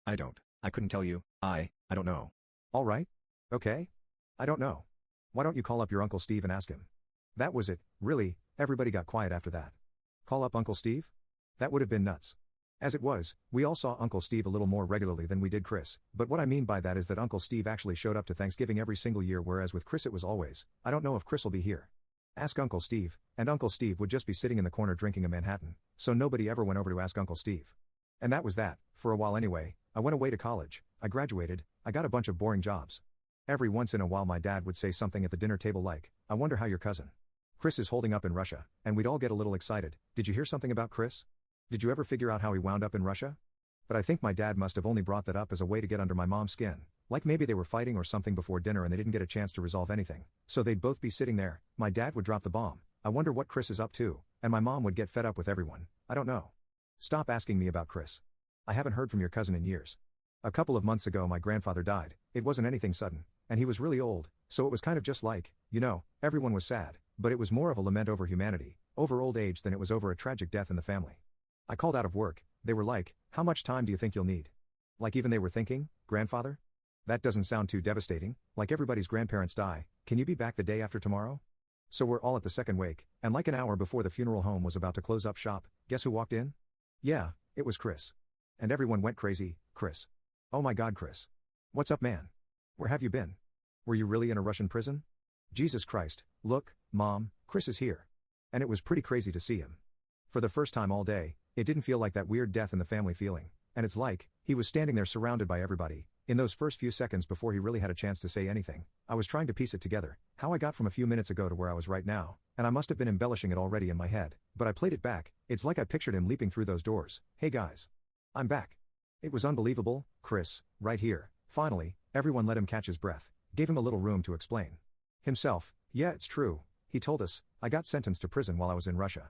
I don't. I couldn't tell you. I don't know. All right. Okay. I don't know. Why don't you call up your Uncle Steve and ask him? That was it, really. Everybody got quiet after that. Call up Uncle Steve? That would have been nuts. As it was, we all saw Uncle Steve a little more regularly than we did Chris, but what I mean by that is that Uncle Steve actually showed up to Thanksgiving every single year, whereas with Chris it was always, I don't know if Chris will be here. Ask Uncle Steve, and Uncle Steve would just be sitting in the corner drinking a Manhattan, so nobody ever went over to ask Uncle Steve. And that was that, for a while anyway. I went away to college, I graduated, I got a bunch of boring jobs. Every once in a while my dad would say something at the dinner table like, I wonder how your cousin Chris is holding up in Russia, and we'd all get a little excited. Did you hear something about Chris? Did you ever figure out how he wound up in Russia? But I think my dad must have only brought that up as a way to get under my mom's skin, like maybe they were fighting or something before dinner and they didn't get a chance to resolve anything, so they'd both be sitting there, my dad would drop the bomb, I wonder what Chris is up to, and my mom would get fed up with everyone, I don't know. Stop asking me about Chris. I haven't heard from your cousin in years. A couple of months ago my grandfather died, it wasn't anything sudden, and he was really old, so it was kind of just like, everyone was sad, but it was more of a lament over humanity, over old age than it was over a tragic death in the family. I called out of work, they were like, how much time do you think you'll need? Like even they were thinking, grandfather? That doesn't sound too devastating, like everybody's grandparents die, can you be back the day after tomorrow? So we're all at the second wake, and like an hour before the funeral home was about to close up shop, guess who walked in? Yeah, it was Chris. And everyone went crazy, Chris. Oh my god Chris. What's up man? Where have you been? Were you really in a Russian prison? Jesus Christ, look, Mom, Chris is here. And it was pretty crazy to see him. For the first time all day, it didn't feel like that weird death in the family feeling, and it's like, he was standing there surrounded by everybody. In those first few seconds before he really had a chance to say anything, I was trying to piece it together, how I got from a few minutes ago to where I was right now, and I must have been embellishing it already in my head, but I played it back, it's like I pictured him leaping through those doors. Hey guys. I'm back. It was unbelievable, Chris, right here. Finally, everyone let him catch his breath, gave him a little room to explain himself. Yeah, it's true, he told us, I got sentenced to prison while I was in Russia.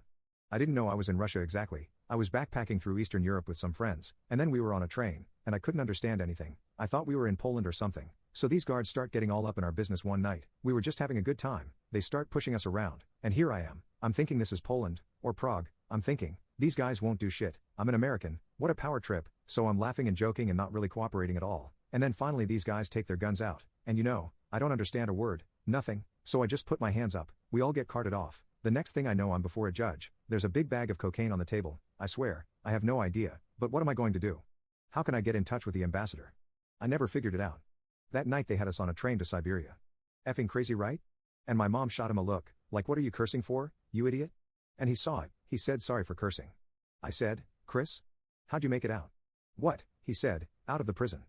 I didn't know I was in Russia exactly, I was backpacking through Eastern Europe with some friends, and then we were on a train, and I couldn't understand anything, I thought we were in Poland or something, so these guards start getting all up in our business one night, we were just having a good time, they start pushing us around, and here I am, I'm thinking this is Poland, or Prague, I'm thinking, these guys won't do shit, I'm an American, what a power trip, so I'm laughing and joking and not really cooperating at all, and then finally these guys take their guns out, and I don't understand a word, nothing, so I just put my hands up, we all get carted off. The next thing I know I'm before a judge, there's a big bag of cocaine on the table, I swear, I have no idea, but what am I going to do? How can I get in touch with the ambassador? I never figured it out. That night they had us on a train to Siberia. Effing crazy right? And my mom shot him a look, like what are you cursing for, you idiot? And he saw it, he said sorry for cursing. I said, Chris? How'd you make it out? What, he said, out of the prison.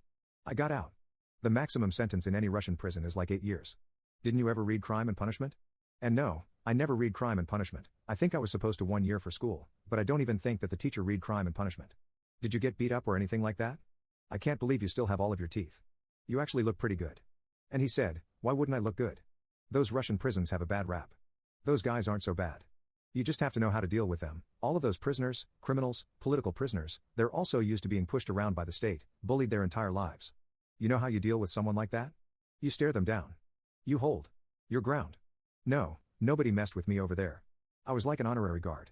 I got out. The maximum sentence in any Russian prison is like 8 years. Didn't you ever read Crime and Punishment? And no, I never read Crime and Punishment, I think I was supposed to 1 year for school, but I don't even think that the teacher read Crime and Punishment. Did you get beat up or anything like that? I can't believe you still have all of your teeth. You actually look pretty good. And he said, why wouldn't I look good? Those Russian prisons have a bad rap. Those guys aren't so bad. You just have to know how to deal with them. All of those prisoners, criminals, political prisoners, they're also used to being pushed around by the state, bullied their entire lives. You know how you deal with someone like that? You stare them down. You hold your ground. No, nobody messed with me over there. I was like an honorary guard.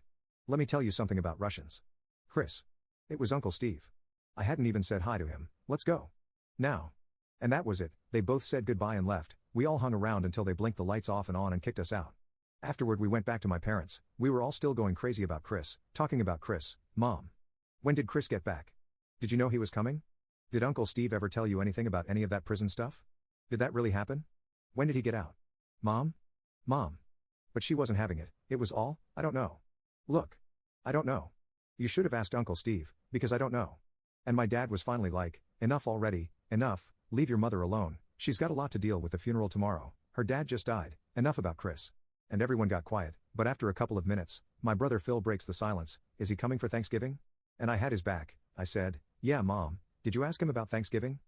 Let me tell you something about Russians. Chris. It was Uncle Steve. I hadn't even said hi to him, let's go. Now. And that was it, they both said goodbye and left, we all hung around until they blinked the lights off and on and kicked us out. Afterward we went back to my parents, we were all still going crazy about Chris, talking about Chris, Mom. When did Chris get back? Did you know he was coming? Did Uncle Steve ever tell you anything about any of that prison stuff? Did that really happen? When did he get out? Mom? Mom. But she wasn't having it, it was all, I don't know. Look. I don't know. You should have asked Uncle Steve, because I don't know. And my dad was finally like, enough already, enough, leave your mother alone, she's got a lot to deal with the funeral tomorrow, her dad just died, enough about Chris. And everyone got quiet, but after a couple of minutes, my brother Phil breaks the silence, is he coming for Thanksgiving? And I had his back, I said, yeah Mom, did you ask him about Thanksgiving?